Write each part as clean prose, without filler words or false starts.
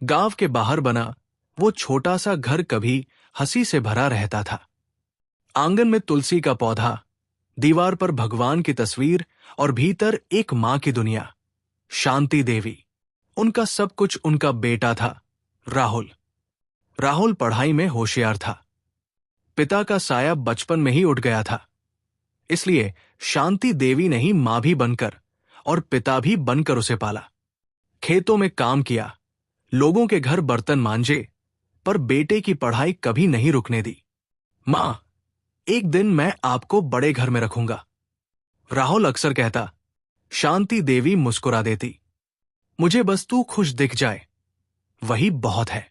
गांव के बाहर बना वो छोटा सा घर कभी हंसी से भरा रहता था। आंगन में तुलसी का पौधा, दीवार पर भगवान की तस्वीर और भीतर एक मां की दुनिया, शांति देवी। उनका सब कुछ उनका बेटा था, राहुल। राहुल पढ़ाई में होशियार था। पिता का साया बचपन में ही उठ गया था, इसलिए शांति देवी ने ही मां भी बनकर और पिता भी बनकर उसे पाला। खेतों में काम किया, लोगों के घर बर्तन मांजे, पर बेटे की पढ़ाई कभी नहीं रुकने दी। मां, एक दिन मैं आपको बड़े घर में रखूंगा, राहुल अक्सर कहता। शांति देवी मुस्कुरा देती। मुझे बस तू खुश दिख जाए, वही बहुत है।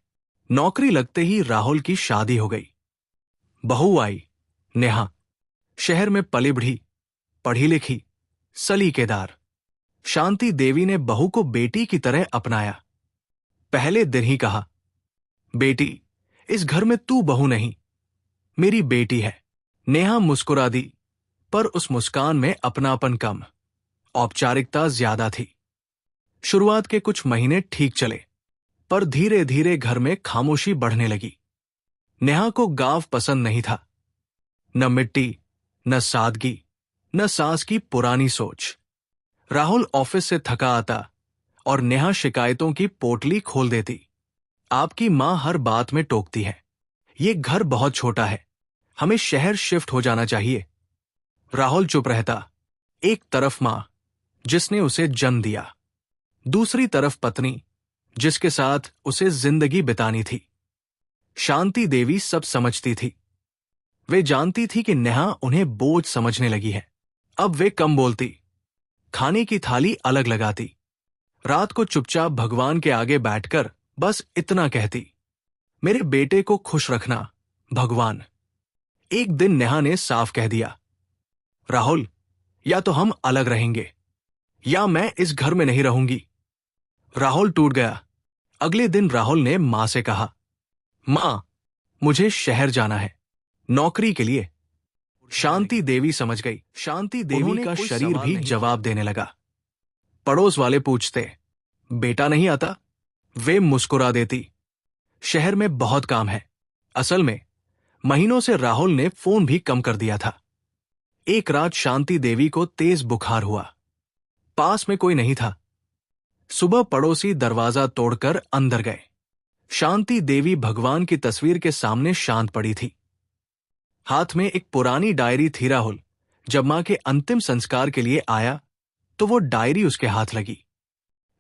नौकरी लगते ही राहुल की शादी हो गई। बहू आई, नेहा। शहर में पली बढ़ी, पढ़ी लिखी, सलीकेदार। शांति देवी ने बहू को बेटी की तरह अपनाया। पहले दिन ही कहा, बेटी, इस घर में तू बहू नहीं, मेरी बेटी है। नेहा मुस्कुरा दी, पर उस मुस्कान में अपनापन कम, औपचारिकता ज्यादा थी। शुरुआत के कुछ महीने ठीक चले, पर धीरे धीरे घर में खामोशी बढ़ने लगी। नेहा को गांव पसंद नहीं था। न मिट्टी, न सादगी, न सास की पुरानी सोच। राहुल ऑफिस से थका आता और नेहा शिकायतों की पोटली खोल देती। आपकी मां हर बात में टोकती है, ये घर बहुत छोटा है, हमें शहर शिफ्ट हो जाना चाहिए। राहुल चुप रहता। एक तरफ मां, जिसने उसे जन्म दिया, दूसरी तरफ पत्नी, जिसके साथ उसे जिंदगी बितानी थी। शांति देवी सब समझती थी। वे जानती थी कि नेहा उन्हें बोझ समझने लगी है। अब वे कम बोलती, खाने की थाली अलग लगाती, रात को चुपचाप भगवान के आगे बैठकर बस इतना कहती, मेरे बेटे को खुश रखना भगवान। एक दिन नेहा ने साफ कह दिया, राहुल, या तो हम अलग रहेंगे या मैं इस घर में नहीं रहूंगी। राहुल टूट गया। अगले दिन राहुल ने मां से कहा, मां, मुझे शहर जाना है, नौकरी के लिए। शांति देवी समझ गई। शांति देवी का शरीर भी जवाब देने लगा। पड़ोस वाले पूछते, बेटा नहीं आता? वे मुस्कुरा देती, शहर में बहुत काम है। असल में महीनों से राहुल ने फोन भी कम कर दिया था। एक रात शांति देवी को तेज बुखार हुआ। पास में कोई नहीं था। सुबह पड़ोसी दरवाजा तोड़कर अंदर गए। शांति देवी भगवान की तस्वीर के सामने शांत पड़ी थी। हाथ में एक पुरानी डायरी थी। राहुल जब मां के अंतिम संस्कार के लिए आया तो वो डायरी उसके हाथ लगी।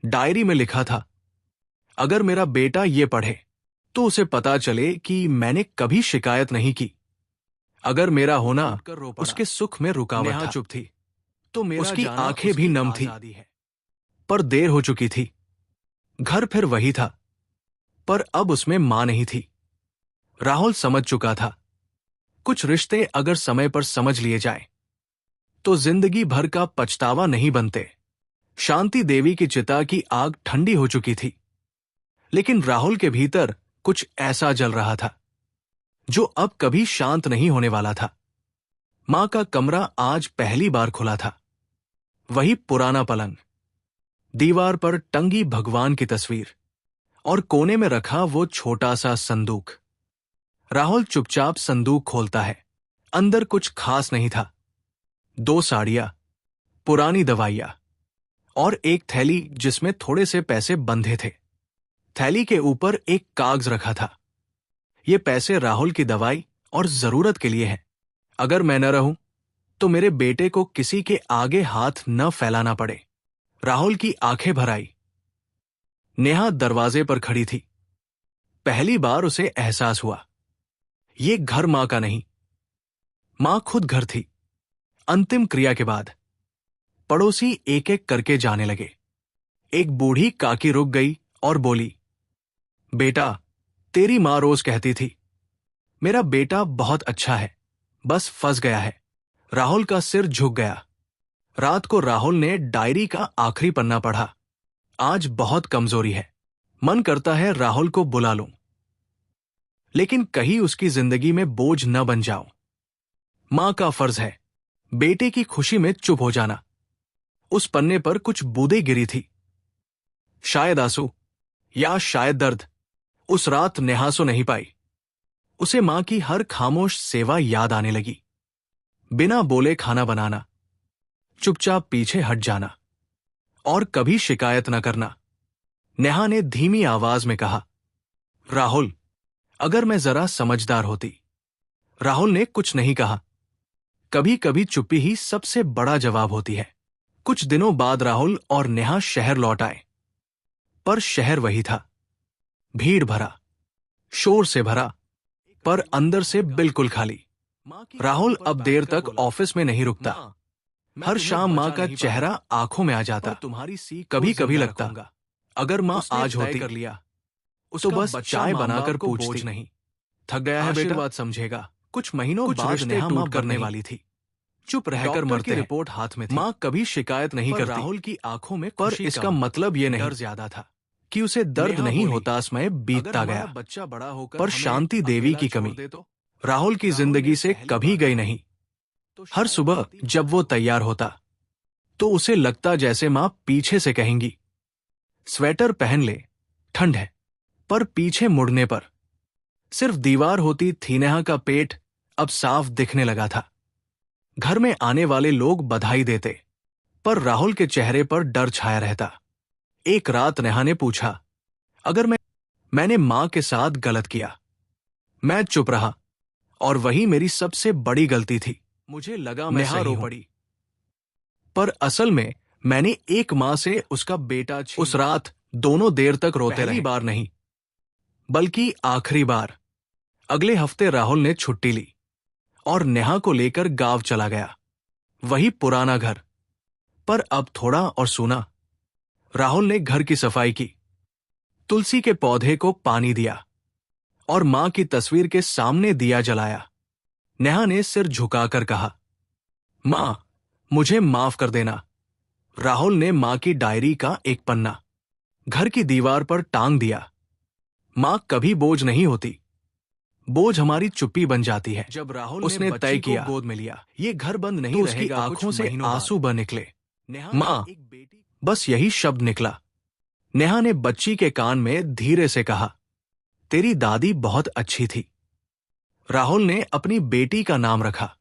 डायरी में लिखा था, अगर मेरा बेटा ये पढ़े तो उसे पता चले कि मैंने कभी शिकायत नहीं की। अगर मेरा होना उसके सुख में रुकावट था। चुप थी तो उसकी आंखें भी नम थी, पर देर हो चुकी थी। घर फिर वही था, पर अब उसमें मां नहीं थी। राहुल समझ चुका था, कुछ रिश्ते अगर समय पर समझ लिए जाए तो जिंदगी भर का पछतावा नहीं बनते। शांति देवी की चिता की आग ठंडी हो चुकी थी, लेकिन राहुल के भीतर कुछ ऐसा जल रहा था जो अब कभी शांत नहीं होने वाला था। मां का कमरा आज पहली बार खुला था। वही पुराना पलंग, दीवार पर टंगी भगवान की तस्वीर और कोने में रखा वो छोटा सा संदूक। राहुल चुपचाप संदूक खोलता है। अंदर कुछ खास नहीं था। 2 साड़ियां, पुरानी दवाइयां और एक थैली जिसमें थोड़े से पैसे बंधे थे। थैली के ऊपर एक कागज रखा था। ये पैसे राहुल की दवाई और जरूरत के लिए हैं। अगर मैं न रहूं तो मेरे बेटे को किसी के आगे हाथ न फैलाना पड़े। राहुल की आंखें भर आई। नेहा दरवाजे पर खड़ी थी। पहली बार उसे एहसास हुआ, ये घर मां का नहीं, मां खुद घर थी। अंतिम क्रिया के बाद पड़ोसी एक एक करके जाने लगे। एक बूढ़ी काकी रुक गई और बोली, बेटा, तेरी मां रोज कहती थी, मेरा बेटा बहुत अच्छा है, बस फंस गया है। राहुल का सिर झुक गया। रात को राहुल ने डायरी का आखिरी पन्ना पढ़ा। आज बहुत कमजोरी है, मन करता है राहुल को बुला लूं, लेकिन कहीं उसकी जिंदगी में बोझ न बन जाऊं। मां का फर्ज है बेटे की खुशी में चुप हो जाना। उस पन्ने पर कुछ बूंदें गिरी थी, शायद आंसू या शायद दर्द। उस रात नेहा सो नहीं पाई। उसे मां की हर खामोश सेवा याद आने लगी। बिना बोले खाना बनाना, चुपचाप पीछे हट जाना और कभी शिकायत न करना। नेहा ने धीमी आवाज में कहा, राहुल, अगर मैं जरा समझदार होती। राहुल ने कुछ नहीं कहा। कभी कभी चुप्पी ही सबसे बड़ा जवाब होती है। कुछ दिनों बाद राहुल और नेहा शहर लौट आए। पर शहर वही था, भीड़ भरा, शोर से भरा, पर अंदर से बिल्कुल खाली। राहुल अब देर तक ऑफिस में नहीं रुकता। हर शाम मां का चेहरा आंखों में आ जाता। कभी कभी लगता, अगर मां आज होती कर लिया तो बस चाय बनाकर पूछती, नहीं थक गया है बेटा, बात समझेगा। कुछ महीनों बाद नेहा मां करने वाली थी। चुप रहकर मरते, रिपोर्ट हाथ में थी। मां कभी शिकायत नहीं करती। राहुल की आंखों में, पर इसका मतलब ये नहीं ज्यादा था कि उसे दर्द नहीं होता। समय बीतता गया, बच्चा बड़ा होकर, पर शांति देवी की कमी राहुल की जिंदगी से कभी गई नहीं। हर सुबह जब वो तैयार होता तो उसे लगता जैसे मां पीछे से कहेंगी, स्वेटर पहन ले, ठंड है। पर पीछे मुड़ने पर सिर्फ दीवार होती थी। नेहा का पेट अब साफ दिखने लगा था। घर में आने वाले लोग बधाई देते, पर राहुल के चेहरे पर डर छाया रहता। एक रात नेहा ने पूछा, अगर मैंने मां के साथ गलत किया। मैं चुप रहा, और वही मेरी सबसे बड़ी गलती थी। मुझे लगा मैं सही रो पड़ी, पर असल में मैंने एक मां से उसका बेटा छीन। उस रात दोनों देर तक रोते रहे। पहली बार नहीं, बल्कि आखिरी बार। अगले हफ्ते राहुल ने छुट्टी ली और नेहा को लेकर गांव चला गया। वही पुराना घर, पर अब थोड़ा और सूना। राहुल ने घर की सफाई की, तुलसी के पौधे को पानी दिया और मां की तस्वीर के सामने दिया जलाया। नेहा ने सिर झुकाकर कहा, मां, मुझे माफ कर देना। राहुल ने मां की डायरी का एक पन्ना घर की दीवार पर टांग दिया। मां कभी बोझ नहीं होती, बोझ हमारी चुप्पी बन जाती है। जब राहुल उसने तय किया, गोद में लिया, ये घर बंद नहीं तो उसकी आंखों से आंसू बह निकले। मां, बस यही शब्द निकला। नेहा ने बच्ची के कान में धीरे से कहा, तेरी दादी बहुत अच्छी थी। राहुल ने अपनी बेटी का नाम रखा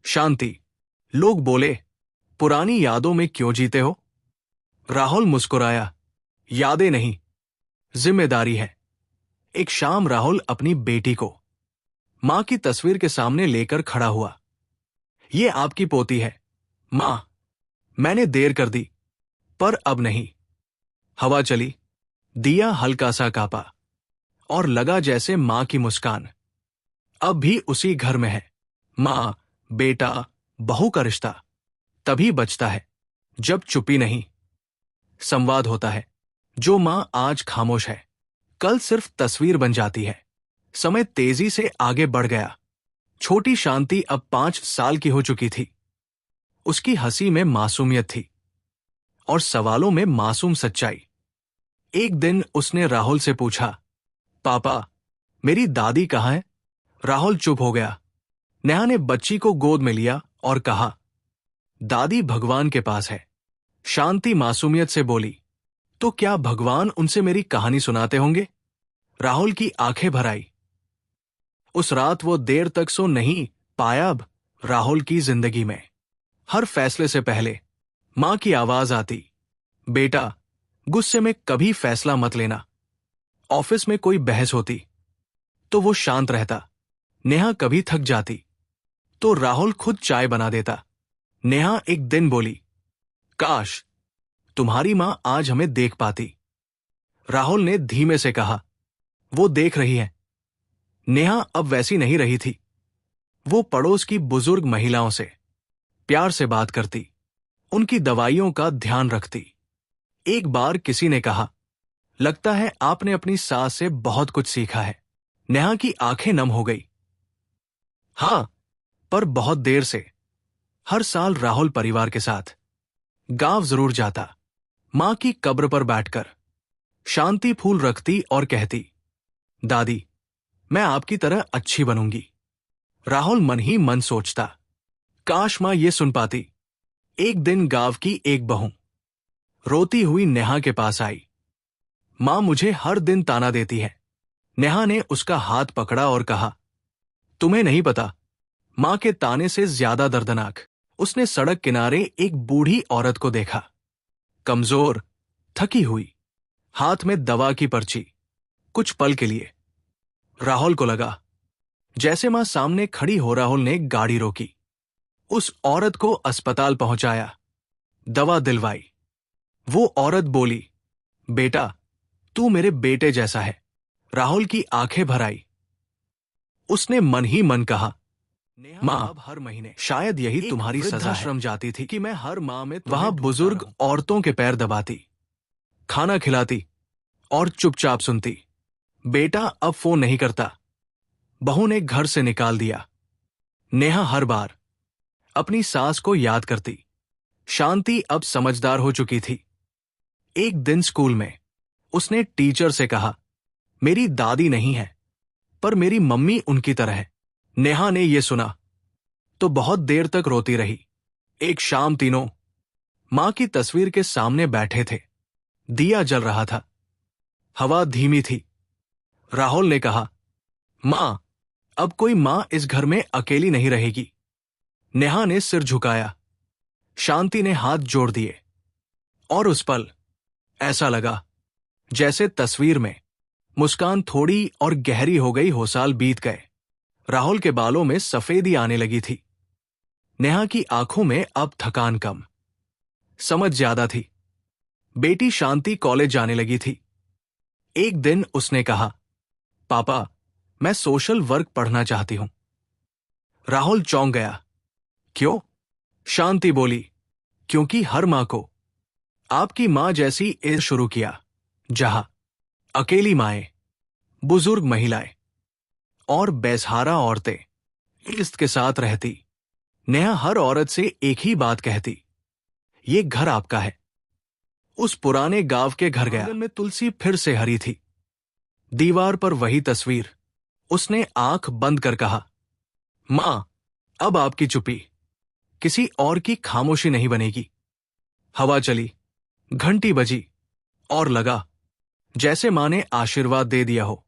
शांति। लोग बोले, पुरानी यादों में क्यों जीते हो? राहुल मुस्कुराया, यादें नहीं, जिम्मेदारी है। एक शाम राहुल अपनी बेटी को मां की तस्वीर के सामने लेकर खड़ा हुआ। ये आपकी पोती है मां। मैंने देर कर दी, पर अब नहीं। हवा चली, दिया हल्का सा कांपा, और लगा जैसे मां की मुस्कान अब भी उसी घर में है। मां, बेटा, बहू का रिश्ता तभी बचता है जब चुप्पी नहीं, संवाद होता है। जो मां आज खामोश है, कल सिर्फ तस्वीर बन जाती है। समय तेजी से आगे बढ़ गया। छोटी शांति अब 5 साल की हो चुकी थी। उसकी हंसी में मासूमियत थी और सवालों में मासूम सच्चाई। एक दिन उसने राहुल से पूछा, पापा, मेरी दादी कहाँ है? राहुल चुप हो गया। नेहा ने बच्ची को गोद में लिया और कहा, दादी भगवान के पास है। शांति मासूमियत से बोली, तो क्या भगवान उनसे मेरी कहानी सुनाते होंगे? राहुल की आंखें भर आई। उस रात वो देर तक सो नहीं पाया। अब राहुल की जिंदगी में हर फैसले से पहले मां की आवाज आती, बेटा, गुस्से में कभी फैसला मत लेना। ऑफिस में कोई बहस होती तो वो शांत रहता। नेहा कभी थक जाती तो राहुल खुद चाय बना देता। नेहा एक दिन बोली, काश तुम्हारी मां आज हमें देख पाती। राहुल ने धीमे से कहा, वो देख रही है। नेहा अब वैसी नहीं रही थी। वो पड़ोस की बुजुर्ग महिलाओं से प्यार से बात करती, उनकी दवाइयों का ध्यान रखती। एक बार किसी ने कहा, लगता है आपने अपनी सास से बहुत कुछ सीखा है। नेहा की आंखें नम हो गई। हां, पर बहुत देर से। हर साल राहुल परिवार के साथ गांव जरूर जाता। मां की कब्र पर बैठकर शांति फूल रखती और कहती, दादी, मैं आपकी तरह अच्छी बनूंगी। राहुल मन ही मन सोचता, काश मां ये सुन पाती। एक दिन गांव की एक बहू रोती हुई नेहा के पास आई। माँ मुझे हर दिन ताना देती है। नेहा ने उसका हाथ पकड़ा और कहा, तुम्हें नहीं पता, माँ के ताने से ज्यादा दर्दनाक। उसने सड़क किनारे एक बूढ़ी औरत को देखा, कमजोर, थकी हुई, हाथ में दवा की पर्ची। कुछ पल के लिए राहुल को लगा जैसे मां सामने खड़ी हो। राहुल ने गाड़ी रोकी, उस औरत को अस्पताल पहुंचाया, दवा दिलवाई। वो औरत बोली, बेटा तू मेरे बेटे जैसा है। राहुल की आंखें भर आई। उसने मन ही मन कहा, मां अब हर महीने शायद यही तुम्हारी सजा श्रम जाती थी कि मैं हर माह में वहां बुजुर्ग औरतों के पैर दबाती, खाना खिलाती और चुपचाप सुनती। बेटा अब फोन नहीं करता, बहू ने घर से निकाल दिया। नेहा हर बार अपनी सास को याद करती। शांति अब समझदार हो चुकी थी। एक दिन स्कूल में उसने टीचर से कहा, मेरी दादी नहीं है, पर मेरी मम्मी उनकी तरह है। नेहा ने यह सुना तो बहुत देर तक रोती रही। एक शाम तीनों मां की तस्वीर के सामने बैठे थे। दिया जल रहा था, हवा धीमी थी। राहुल ने कहा, मां अब कोई मां इस घर में अकेली नहीं रहेगी। नेहा ने सिर झुकाया। शांति ने हाथ जोड़ दिए और उस पल ऐसा लगा जैसे तस्वीर में मुस्कान थोड़ी और गहरी हो गई हो। साल बीत गए। राहुल के बालों में सफेदी आने लगी थी। नेहा की आंखों में अब थकान कम, समझ ज्यादा थी। बेटी शांति कॉलेज जाने लगी थी। एक दिन उसने कहा, पापा मैं सोशल वर्क पढ़ना चाहती हूं। राहुल चौंक गया। क्यों? शांति बोली, क्योंकि हर मां को आपकी मां जैसी एज शुरू किया, जहां अकेली माएं, बुजुर्ग महिलाएं और बेसहारा औरतें इज्जत के साथ रहती। नेहा हर औरत से एक ही बात कहती, ये घर आपका है। उस पुराने गांव के घर गया। आंगन में तुलसी फिर से हरी थी, दीवार पर वही तस्वीर। उसने आंख बंद कर कहा, मां अब आपकी चुप्पी किसी और की खामोशी नहीं बनेगी। हवा चली, घंटी बजी और लगा जैसे मां ने आशीर्वाद दे दिया हो।